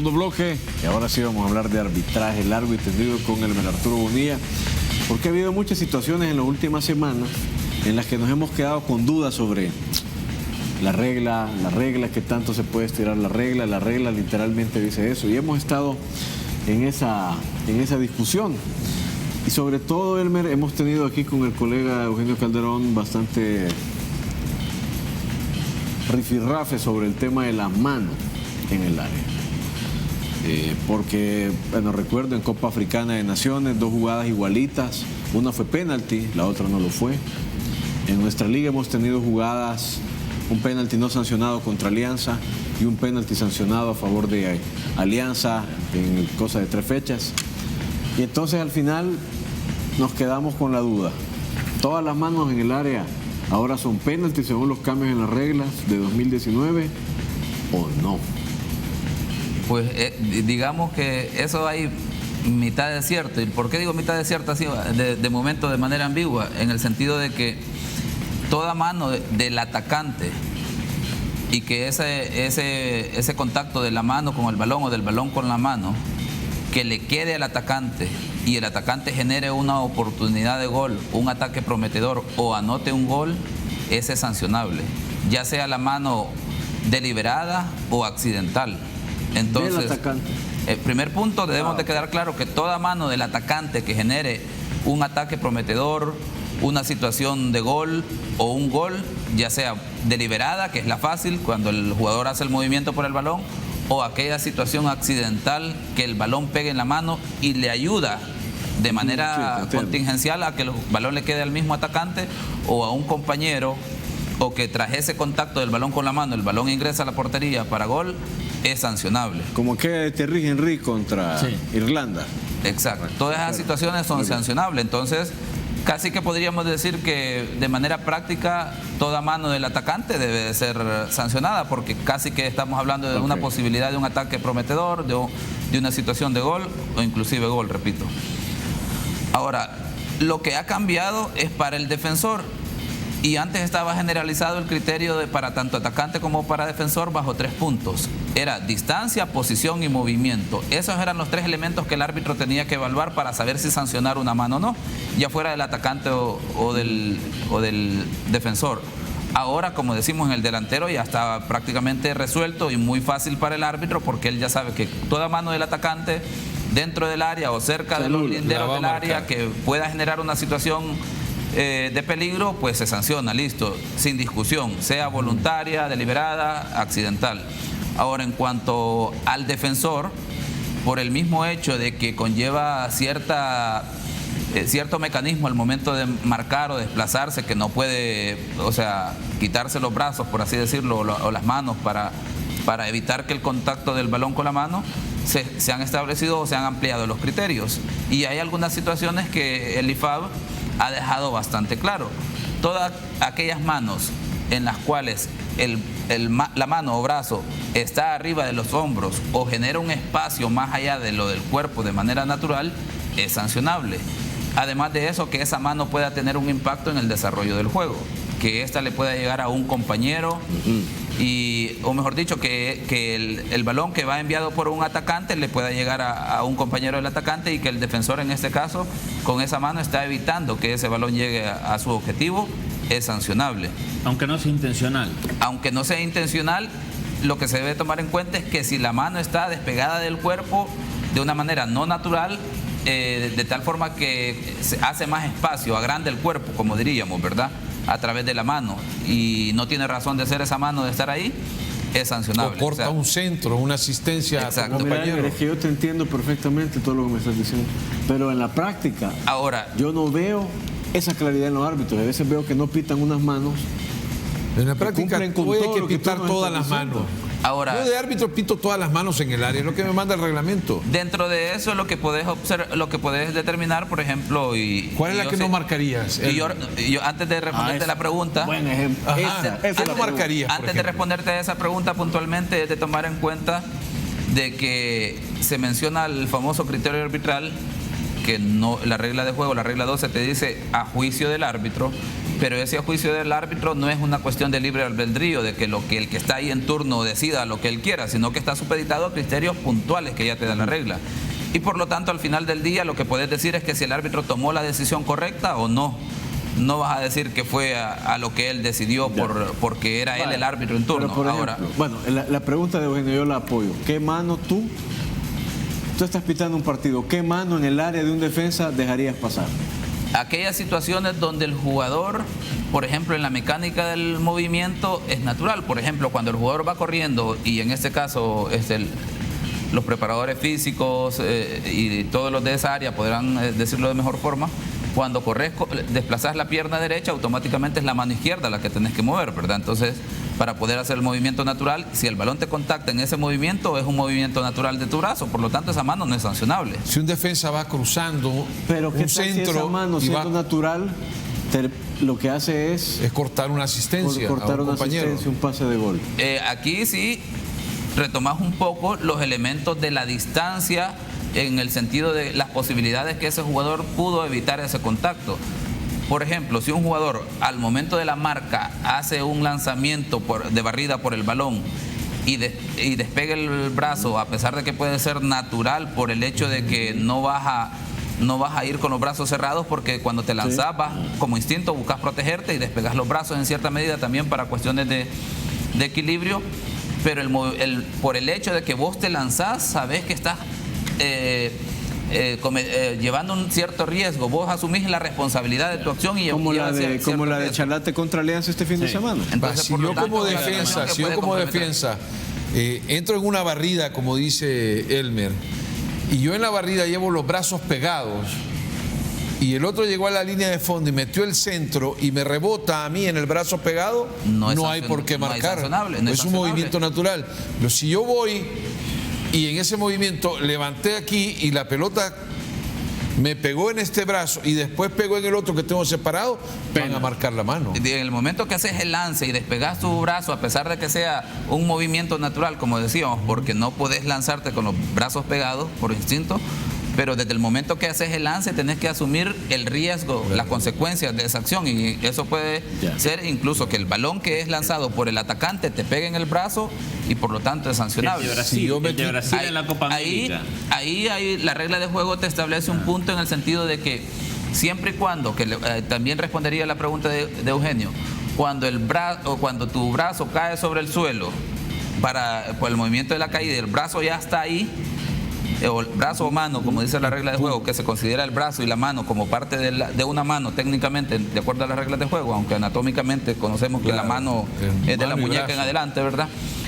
segundo bloque y ahora sí vamos a hablar de arbitraje largo y tendido con el Arturo Bonilla, porque ha habido muchas situaciones en las últimas semanas en las que nos hemos quedado con dudas sobre la regla, que tanto se puede estirar la regla literalmente dice eso, y hemos estado en esa discusión. Y sobre todo, Elmer, hemos tenido aquí con el colega Eugenio Calderón bastante rifirrafe sobre el tema de las manos en el área. Porque, bueno, recuerdo en Copa Africana de Naciones, 2 jugadas igualitas, una fue penalti, la otra no lo fue. En nuestra liga hemos tenido jugadas, un penalti no sancionado contra Alianza y un penalti sancionado a favor de Alianza en cosa de 3 fechas. Y entonces al final nos quedamos con la duda. Todas las manos en el área ahora son penalti según los cambios en las reglas de 2019 o no. Pues digamos que eso hay mitad de cierto. ¿Y por qué digo mitad de cierto así de momento de manera ambigua? En el sentido de que toda mano del atacante y que ese contacto de la mano con el balón o del balón con la mano que le quede al atacante y el atacante genere una oportunidad de gol, un ataque prometedor o anote un gol, ese es sancionable, ya sea la mano deliberada o accidental. Entonces, el primer punto, debemos de quedar claro que toda mano del atacante que genere un ataque prometedor, una situación de gol o un gol, ya sea deliberada, que es la fácil, cuando el jugador hace el movimiento por el balón, o aquella situación accidental que el balón pegue en la mano y le ayuda de manera contingencial a que el balón le quede al mismo atacante o a un compañero, o que tras ese contacto del balón con la mano el balón ingresa a la portería para gol, es sancionable. Como que de Thierry Henry contra Irlanda. Exacto, todas esas situaciones son sancionables. Entonces casi que podríamos decir que de manera práctica toda mano del atacante debe de ser sancionada, porque casi que estamos hablando de una posibilidad de un ataque prometedor, de una situación de gol o inclusive gol, repito. Ahora, lo que ha cambiado es para el defensor, y antes estaba generalizado el criterio para tanto atacante como para defensor bajo 3 puntos. Era distancia, posición y movimiento. Esos eran los 3 elementos que el árbitro tenía que evaluar para saber si sancionar una mano o no, ya fuera del atacante o del defensor. Ahora, como decimos, en el delantero ya está prácticamente resuelto y muy fácil para el árbitro, porque él ya sabe que toda mano del atacante dentro del área o cerca de los linderos del área que pueda generar una situación de peligro, pues se sanciona, listo, sin discusión, sea voluntaria, deliberada, accidental. Ahora, en cuanto al defensor, por el mismo hecho de que conlleva cierto mecanismo al momento de marcar o desplazarse, que no puede, o sea, quitarse los brazos, por así decirlo, o las manos para evitar que el contacto del balón con la mano, se han establecido o se han ampliado los criterios. Y hay algunas situaciones que el IFAB ha dejado bastante claro. Todas aquellas manos en las cuales la mano o brazo está arriba de los hombros o genera un espacio más allá de lo del cuerpo de manera natural, es sancionable. Además de eso, que esa mano pueda tener un impacto en el desarrollo del juego, que ésta le pueda llegar a un compañero o mejor dicho, que el balón que va enviado por un atacante le pueda llegar a un compañero del atacante, y que el defensor en este caso con esa mano está evitando que ese balón llegue a su objetivo, es sancionable. Aunque no sea intencional. Aunque no sea intencional, lo que se debe tomar en cuenta es que si la mano está despegada del cuerpo de una manera no natural, de tal forma que se hace más espacio, agranda el cuerpo, como diríamos, ¿verdad?, a través de la mano, y no tiene razón de ser esa mano de estar ahí, es sancionable. O corta un centro, una asistencia a tu compañero. Mira, es que yo te entiendo perfectamente todo lo que me estás diciendo, pero en la práctica ahora yo no veo esa claridad en los árbitros. A veces veo que no pitan unas manos. En la práctica puede que pitar todas las manos. Ahora, yo de árbitro pito todas las manos en el área, es lo que me manda el reglamento. Dentro de eso, lo que podés observar, lo que podés determinar, por ejemplo, ¿cuál es la que no marcarías? Yo antes de responderte la pregunta, buen ejemplo. ¿Qué no marcarías? Antes de responderte esa pregunta puntualmente, es de tomar en cuenta de que se menciona el famoso criterio arbitral, que no, la regla de juego, la regla 12 te dice a juicio del árbitro, pero ese juicio del árbitro no es una cuestión de libre albedrío, de que el que está ahí en turno decida lo que él quiera, sino que está supeditado a criterios puntuales que ya te da la regla. Y por lo tanto, al final del día, lo que puedes decir es que si el árbitro tomó la decisión correcta o no. No vas a decir que fue a lo que él decidió porque era él el árbitro en turno. Pero por ejemplo, bueno, la pregunta de Eugenio yo la apoyo. ¿Qué mano tú estás pitando un partido, qué mano en el área de un defensa dejarías pasar? Aquellas situaciones donde el jugador, por ejemplo, en la mecánica del movimiento es natural. Por ejemplo, cuando el jugador va corriendo, y en este caso los preparadores físicos y todos los de esa área podrán decirlo de mejor forma, cuando corres, desplazas la pierna derecha, automáticamente es la mano izquierda la que tenés que mover, ¿verdad? Entonces, para poder hacer el movimiento natural, si el balón te contacta en ese movimiento, es un movimiento natural de tu brazo, por lo tanto esa mano no es sancionable. Si un defensa va cruzando pero un centro, si esa mano siendo natural, lo que hace es cortar una asistencia, cortar una asistencia, un pase de gol. Aquí sí retomás un poco los elementos de la distancia, en el sentido de las posibilidades que ese jugador pudo evitar ese contacto. Por ejemplo, si un jugador al momento de la marca hace un lanzamiento de barrida por el balón y despega el brazo, a pesar de que puede ser natural por el hecho de que no vas a ir con los brazos cerrados, porque cuando te lanzas vas como instinto, buscas protegerte y despegas los brazos en cierta medida también para cuestiones de equilibrio, pero por el hecho de que vos te lanzás, sabés que estás llevando un cierto riesgo, vos asumís la responsabilidad de tu acción y como la de Chalate contra Alianza este fin de semana. Entonces, si yo como defensa entro en una barrida, como dice Elmer, y yo en la barrida llevo los brazos pegados y el otro llegó a la línea de fondo y metió el centro y me rebota a mí en el brazo pegado, no hay por qué marcar, es un movimiento natural. Pero si yo voy y en ese movimiento levanté aquí y la pelota me pegó en este brazo y después pegó en el otro que tengo separado, van a marcar la mano. En el momento que haces el lance y despegas tu brazo, a pesar de que sea un movimiento natural, como decíamos, porque no podés lanzarte con los brazos pegados por instinto, pero desde el momento que haces el lance tenés que asumir el riesgo, las consecuencias de esa acción, y eso puede ser incluso que el balón que es lanzado por el atacante te pegue en el brazo y por lo tanto es sancionable. El de Brasil en la Copa América. Ahí la regla de juego te establece un punto en el sentido de que siempre y cuando, que también respondería a la pregunta de Eugenio, cuando tu brazo cae sobre el suelo por el movimiento de la caída, el brazo ya está ahí, o el brazo o mano, como dice la regla de juego, que se considera el brazo y la mano como parte de una mano técnicamente, de acuerdo a las reglas de juego, aunque anatómicamente conocemos que la mano es de la muñeca en adelante, ¿verdad?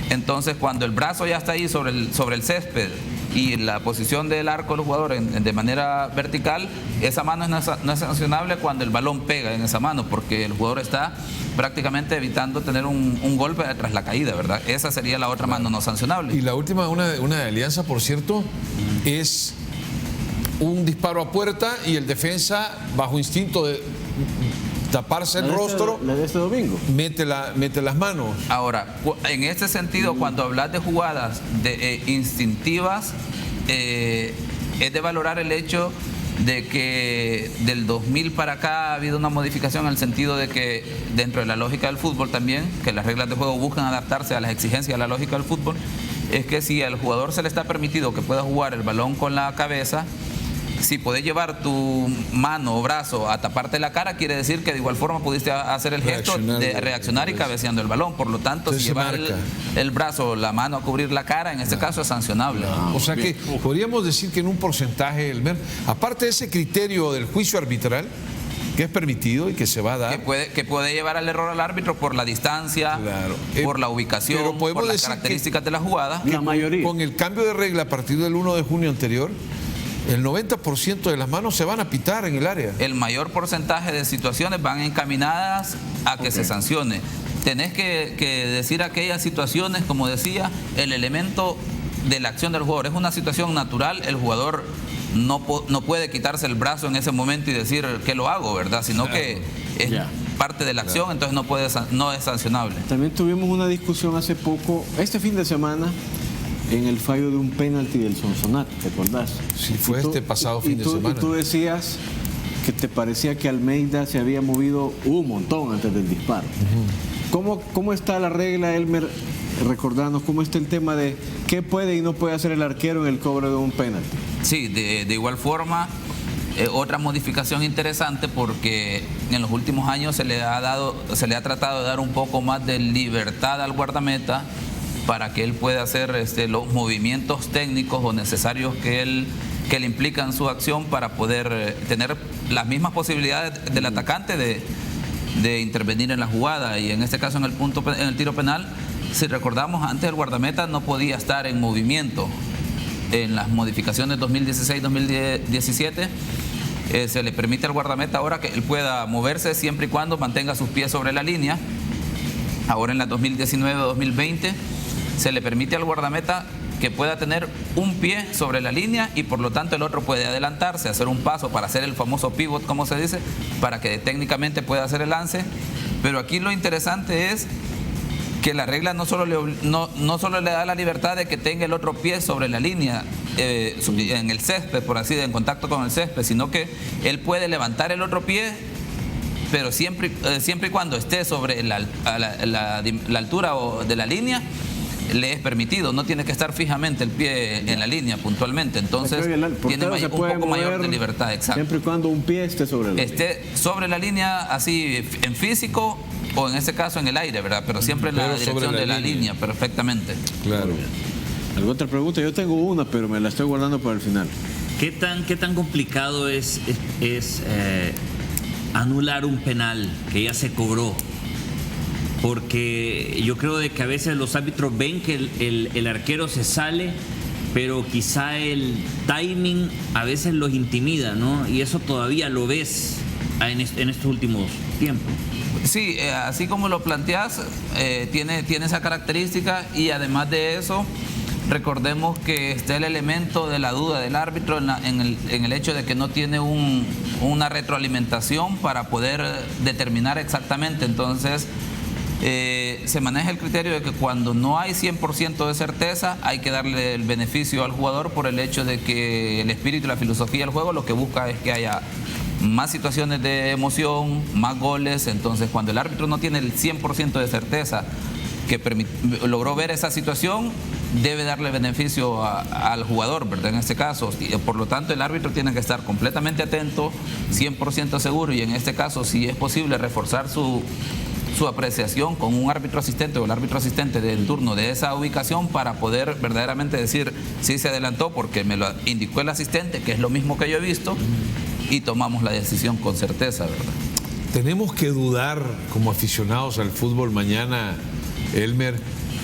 Entonces, cuando el brazo ya está ahí sobre el césped y la posición del arco del jugador de manera vertical, esa mano no es sancionable cuando el balón pega en esa mano, porque el jugador está prácticamente evitando tener un golpe tras la caída, ¿verdad? Esa sería la otra mano no sancionable. Y la última, una de Alianza, por cierto, es un disparo a puerta y el defensa, bajo instinto de taparse el rostro, la de este domingo, mete las manos. Ahora, en este sentido, cuando hablas de jugadas instintivas, es de valorar el hecho de que del 2000 para acá ha habido una modificación en el sentido de que dentro de la lógica del fútbol también, que las reglas de juego buscan adaptarse a las exigencias de la lógica del fútbol, es que si al jugador se le está permitido que pueda jugar el balón con la cabeza, si podés llevar tu mano o brazo a taparte la cara, quiere decir que de igual forma pudiste hacer el gesto de reaccionar y cabeceando el balón. Por lo tanto, si llevas el brazo o la mano a cubrir la cara, en este caso es sancionable. O sea que podríamos decir que en un porcentaje, Elmer, aparte de ese criterio del juicio arbitral, que es permitido y que se va a dar, que puede llevar al error al árbitro por la distancia, por la ubicación, por las características de la jugada. La mayoría. Con el cambio de regla a partir del 1 de junio anterior, el 90% de las manos se van a pitar en el área. El mayor porcentaje de situaciones van encaminadas a que se sancione. Tenés que decir aquellas situaciones, como decía, el elemento de la acción del jugador. Es una situación natural, el jugador no puede quitarse el brazo en ese momento y decir que lo hago, ¿verdad? Sino que es parte de la acción, entonces no es sancionable. También tuvimos una discusión hace poco, este fin de semana, en el fallo de un penalti del Sonsonate, ¿te acordás? Sí, fue este pasado fin de semana. Y tú decías que te parecía que Almeida se había movido un montón antes del disparo. ¿Cómo está la regla, Elmer? Recordarnos cómo está el tema de qué puede y no puede hacer el arquero en el cobro de un penalti. Sí, de igual forma, otra modificación interesante, porque en los últimos años se le ha tratado de dar un poco más de libertad al guardameta para que él pueda hacer los movimientos técnicos o necesarios que le implican su acción para poder tener las mismas posibilidades del atacante de intervenir en la jugada. Y en este caso, en el tiro penal, si recordamos, antes el guardameta no podía estar en movimiento. En las modificaciones 2016-2017 se le permite al guardameta ahora que él pueda moverse siempre y cuando mantenga sus pies sobre la línea. Ahora en la 2019-2020 se le permite al guardameta que pueda tener un pie sobre la línea y por lo tanto el otro puede adelantarse, hacer un paso para hacer el famoso pivot, como se dice, para que técnicamente pueda hacer el lance. Pero aquí lo interesante es que la regla no solo le da la libertad de que tenga el otro pie sobre la línea en el césped, por así decirlo, en contacto con el césped, sino que él puede levantar el otro pie, pero siempre y cuando esté sobre la altura de la línea, le es permitido, no tiene que estar fijamente el pie en la línea puntualmente, entonces tiene un poco mayor de libertad, exacto. Siempre y cuando un pie esté sobre la línea. Esté sobre la línea, así en físico o en este caso en el aire, ¿verdad? Pero siempre en la dirección de la línea, perfectamente. Claro. ¿Alguna otra pregunta? Yo tengo una, pero me la estoy guardando para el final. ¿Qué tan complicado es anular un penal que ya se cobró? Porque yo creo de que a veces los árbitros ven que el arquero se sale, pero quizá el timing a veces los intimida, ¿no? Y eso todavía lo ves en estos últimos tiempos. Sí, así como lo planteas, tiene esa característica, y además de eso, recordemos que está el elemento de la duda del árbitro en el hecho de que no tiene una retroalimentación para poder determinar exactamente. Entonces, se maneja el criterio de que cuando no hay 100% de certeza, hay que darle el beneficio al jugador por el hecho de que el espíritu y la filosofía del juego lo que busca es que haya más situaciones de emoción, más goles. Entonces, cuando el árbitro no tiene el 100% de certeza que logró ver esa situación, debe darle beneficio al jugador, ¿verdad? En este caso, por lo tanto, el árbitro tiene que estar completamente atento, 100% seguro, y en este caso, si es posible, reforzar su apreciación con un árbitro asistente o el árbitro asistente del turno de esa ubicación para poder verdaderamente decir si se adelantó porque me lo indicó el asistente, que es lo mismo que yo he visto, y tomamos la decisión con certeza, ¿verdad? Tenemos que dudar como aficionados al fútbol mañana, Elmer,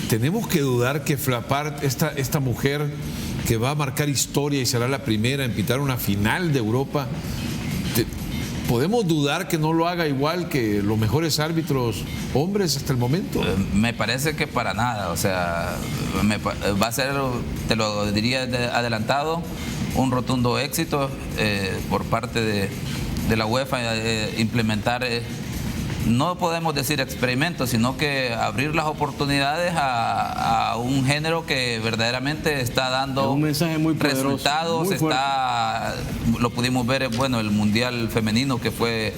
tenemos que dudar que Flapart, esta mujer que va a marcar historia y será la primera en pitar una final de Europa, ¿podemos dudar que no lo haga igual que los mejores árbitros hombres hasta el momento? Me parece que para nada, o sea, va a ser, te lo diría adelantado, un rotundo éxito por parte de la UEFA implementar, no podemos decir experimentos, sino que abrir las oportunidades a un género que verdaderamente está dando un mensaje muy poderoso, resultados, muy lo pudimos ver, bueno, el Mundial Femenino, que fue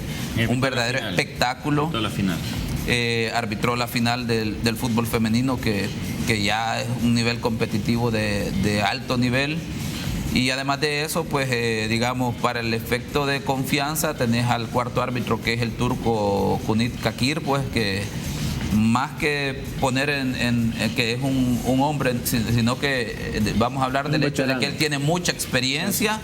un verdadero espectáculo. Arbitró la final del fútbol femenino, que ya es un nivel competitivo de alto nivel. Y además de eso, pues digamos, para el efecto de confianza tenés al cuarto árbitro, que es el turco Cüneyt Çakır, pues que más que poner en que es un hombre, sino que vamos a hablar del hecho de que él tiene mucha experiencia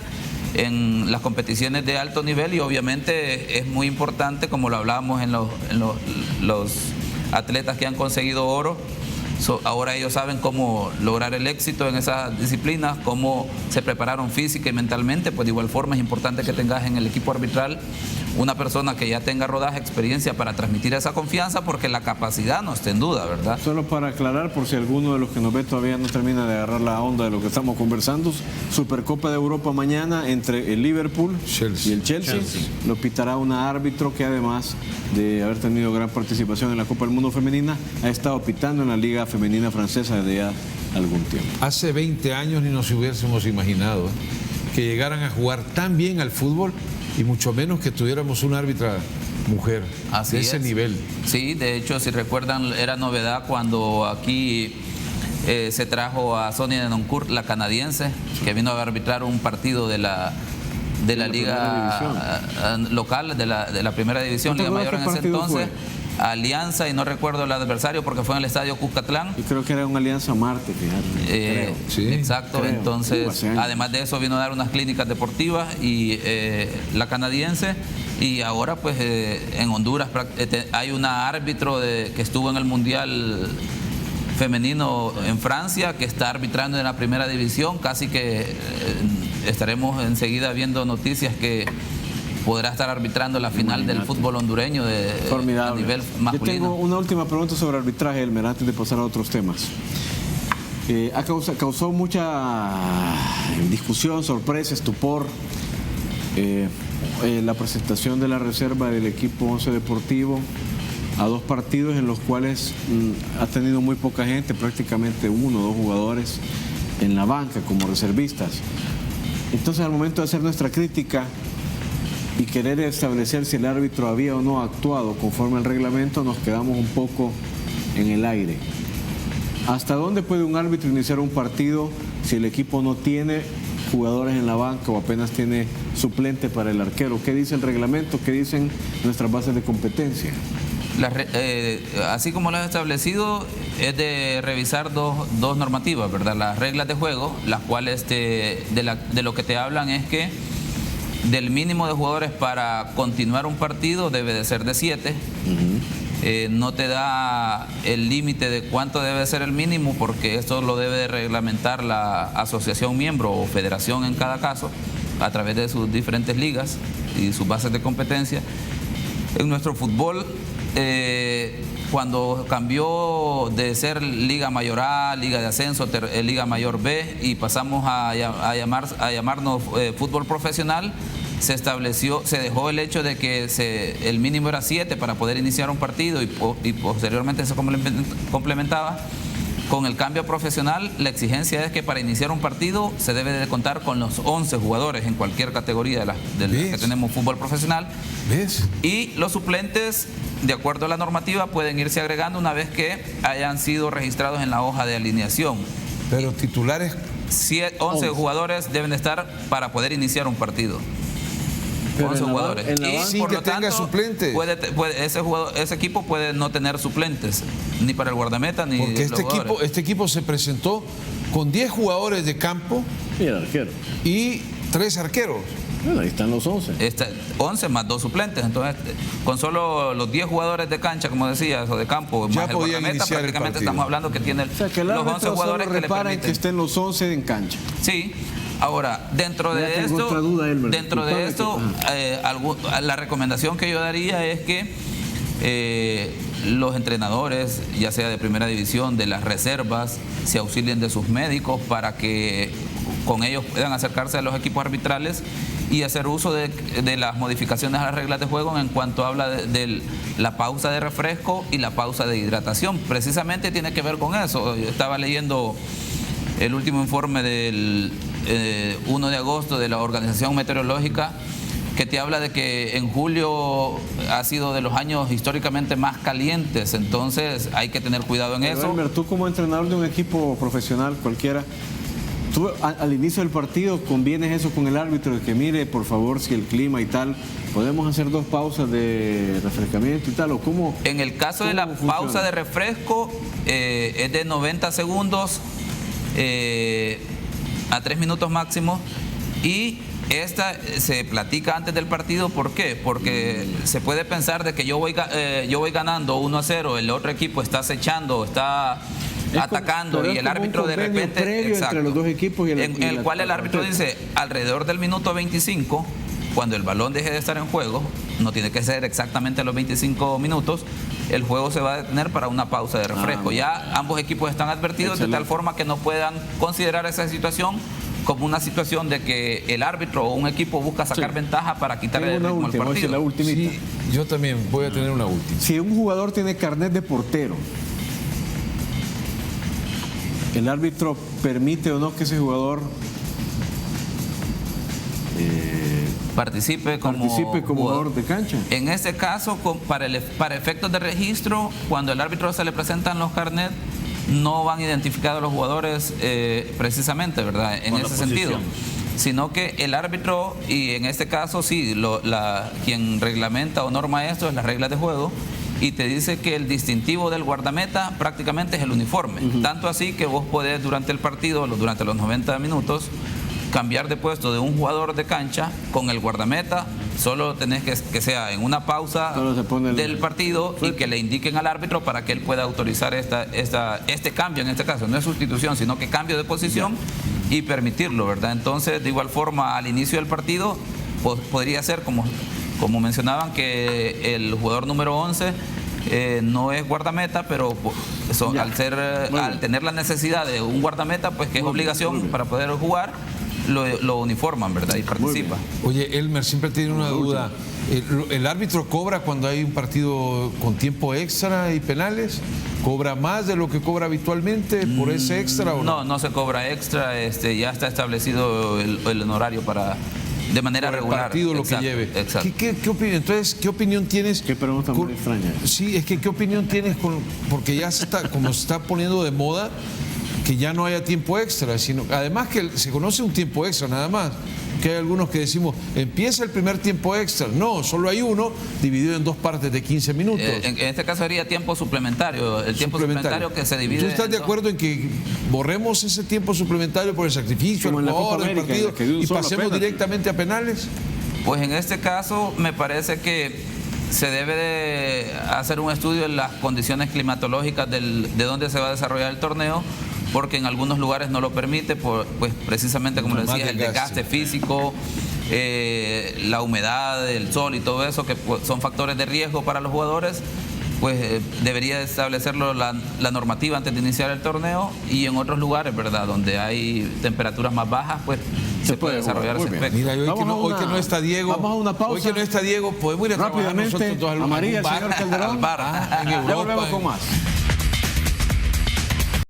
en las competiciones de alto nivel, y obviamente es muy importante, como lo hablábamos en los atletas que han conseguido oro. Ahora ellos saben cómo lograr el éxito en esas disciplinas, cómo se prepararon física y mentalmente. Pues de igual forma es importante que tengas en el equipo arbitral una persona que ya tenga rodaje, experiencia para transmitir esa confianza, porque la capacidad no está en duda, ¿verdad? Solo para aclarar, por si alguno de los que nos ve todavía no termina de agarrar la onda de lo que estamos conversando, Supercopa de Europa mañana entre el Liverpool y el Chelsea. Lo pitará una árbitro que, además de haber tenido gran participación en la Copa del Mundo Femenina, ha estado pitando en la Liga Femenina Francesa desde ya algún tiempo. Hace 20 años ni nos hubiésemos imaginado que llegaran a jugar tan bien al fútbol y mucho menos que tuviéramos una árbitra mujer Así de ese es. nivel. Sí, de hecho, si recuerdan, era novedad cuando aquí se trajo a Sonia Denoncourt, la canadiense, que vino a arbitrar un partido de la liga local, de la primera división, ¿No te Liga acuerdas Mayor en qué ese partido entonces. Alianza, y no recuerdo el adversario porque fue en el estadio Cuscatlán. Y creo que era una Alianza Marte, fíjate. Creo. Sí, Exacto, creo. entonces Hace años. además de eso vino a dar unas clínicas deportivas y la canadiense, y ahora pues en Honduras hay una árbitro que estuvo en el Mundial femenino en Francia, que está arbitrando en la primera división. Casi que estaremos enseguida viendo noticias que podrá estar arbitrando la final del fútbol hondureño a nivel masculino. Yo tengo una última pregunta sobre arbitraje, Elmer, antes de pasar a otros temas. Causó mucha discusión, sorpresa, estupor la presentación de la reserva del equipo Once Deportivo a 2 partidos en los cuales ha tenido muy poca gente, prácticamente 1 o 2 jugadores en la banca como reservistas. Entonces, al momento de hacer nuestra crítica y querer establecer si el árbitro había o no actuado conforme al reglamento, nos quedamos un poco en el aire. ¿Hasta dónde puede un árbitro iniciar un partido si el equipo no tiene jugadores en la banca o apenas tiene suplente para el arquero? ¿Qué dice el reglamento? ¿Qué dicen nuestras bases de competencia? Así como lo has establecido, es de revisar dos normativas, ¿verdad? Las reglas de juego, las cuales de lo que te hablan es que del mínimo de jugadores para continuar un partido debe de ser de 7. No te da el límite de cuánto debe ser el mínimo, porque esto lo debe de reglamentar la asociación miembro o federación en cada caso, a través de sus diferentes ligas y sus bases de competencia. En nuestro fútbol, cuando cambió de ser Liga Mayor A, Liga de Ascenso, Liga Mayor B, y pasamos a llamarnos fútbol profesional, se dejó el hecho de que el mínimo era 7 para poder iniciar un partido, y posteriormente se complementaba. Con el cambio profesional, la exigencia es que para iniciar un partido se debe de contar con los 11 jugadores en cualquier categoría de las que tenemos fútbol profesional. ¿Ves? Y los suplentes, de acuerdo a la normativa, pueden irse agregando una vez que hayan sido registrados en la hoja de alineación. Pero titulares... 11 jugadores deben estar para poder iniciar un partido. Pero 11 jugadores. Y por lo tanto, suplente. Ese equipo puede no tener suplentes, ni para el guardameta, ni porque los jugadores. este equipo se presentó con 10 jugadores de campo Y el arquero. y 3 arqueros. Bueno, ahí están los 11. 11 más 2 suplentes. Entonces, con solo los 10 jugadores de cancha, como decías, o de campo, Ya más el podían guardameta, iniciar el prácticamente partido. estamos hablando que tiene O sea, que el los 11 árbitro jugadores solo que le repara en permiten. que estén los 11 en cancha. Sí. Ahora, dentro Ya de tengo esto, otra duda, Elmer. dentro Disculpame de esto, la recomendación que yo daría es que los entrenadores, ya sea de primera división, de las reservas, se auxilien de sus médicos para que con ellos puedan acercarse a los equipos arbitrales y hacer uso de las modificaciones a las reglas de juego en cuanto habla de la pausa de refresco y la pausa de hidratación. Precisamente tiene que ver con eso. Yo estaba leyendo el último informe del 1 de agosto de la Organización Meteorológica, que te habla de que en julio ha sido de los años históricamente más calientes, entonces hay que tener cuidado en eso. Elmer, tú como entrenador de un equipo profesional cualquiera, tú al inicio del partido convienes eso con el árbitro, de que mire, por favor, si el clima y tal, podemos hacer 2 pausas de refrescamiento y tal, o cómo. En el caso de la pausa de refresco, es de 90 segundos a 3 minutos máximo, y esta se platica antes del partido. ¿Por qué? Porque se puede pensar de que yo voy ganando 1-0, el otro equipo está acechando, está atacando, y el árbitro de repente, previo entre los dos equipos en el cual el árbitro dice alrededor del minuto 25, cuando el balón deje de estar en juego, no tiene que ser exactamente los 25 minutos, el juego se va a detener para una pausa de refresco. Ya ambos equipos están advertidos. Excelente. De tal forma que no puedan considerar esa situación como una situación de que el árbitro o un equipo busca sacar ventaja para quitarle el ritmo al partido. La ultimita. Sí, yo también voy a tener una última. Si un jugador tiene carnet de portero, ¿el árbitro permite o no que ese jugador participe como jugador de cancha. En este caso, para efectos de registro, cuando el árbitro se le presentan los carnets, no van identificados los jugadores precisamente, ¿verdad? En ese sentido. Sino que el árbitro, y en este caso sí, quien reglamenta o norma esto es las reglas de juego, y te dice que el distintivo del guardameta prácticamente es el uniforme. Tanto así que vos podés durante el partido, durante los 90 minutos, cambiar de puesto de un jugador de cancha con el guardameta. Solo tenés que sea en una pausa del partido y que le indiquen al árbitro para que él pueda autorizar este cambio, en este caso no es sustitución, sino que cambio de posición y permitirlo, ¿verdad? Entonces, de igual forma, al inicio del partido podría ser como mencionaban, que el jugador número 11 no es guardameta, pero al tener la necesidad de un guardameta, pues que es obligación para poder jugar, lo uniforman, ¿verdad? Y participa. Oye, Elmer, siempre tiene una duda. ¿El árbitro cobra cuando hay un partido con tiempo extra y penales? ¿Cobra más de lo que cobra habitualmente por ese extra o no? No se cobra extra, ya está establecido el honorario de manera regular. Partido, lo que lleve. Exacto. ¿Qué opinión? Entonces, ¿qué opinión tienes? Qué pregunta muy extraña. Sí, es que ¿qué opinión tienes porque ya como se está poniendo de moda que ya no haya tiempo extra, sino además que se conoce un tiempo extra nada más, que hay algunos que decimos, empieza el primer tiempo extra, no, solo hay uno dividido en dos partes de 15 minutos. En este caso sería tiempo suplementario, el tiempo suplementario que se divide. ¿Tú estás de acuerdo en que borremos ese tiempo suplementario por el sacrificio, el jugador, del partido y pasemos directamente a penales? Pues en este caso me parece que se debe de hacer un estudio en las condiciones climatológicas de dónde se va a desarrollar el torneo, porque en algunos lugares no lo permite, pues precisamente como le decía, el desgaste físico, la humedad, el sol y todo eso, que son factores de riesgo para los jugadores, pues debería establecerlo la normativa antes de iniciar el torneo, y en otros lugares, ¿verdad?, donde hay temperaturas más bajas, pues se puede desarrollar ese aspecto. Mira, hoy que no está Diego, vamos a una pausa. Hoy que no está Diego, podemos ir a trabajar rápidamente nosotros a María, el señor Calderón. Al bar. En Europa, ya volvemos con más.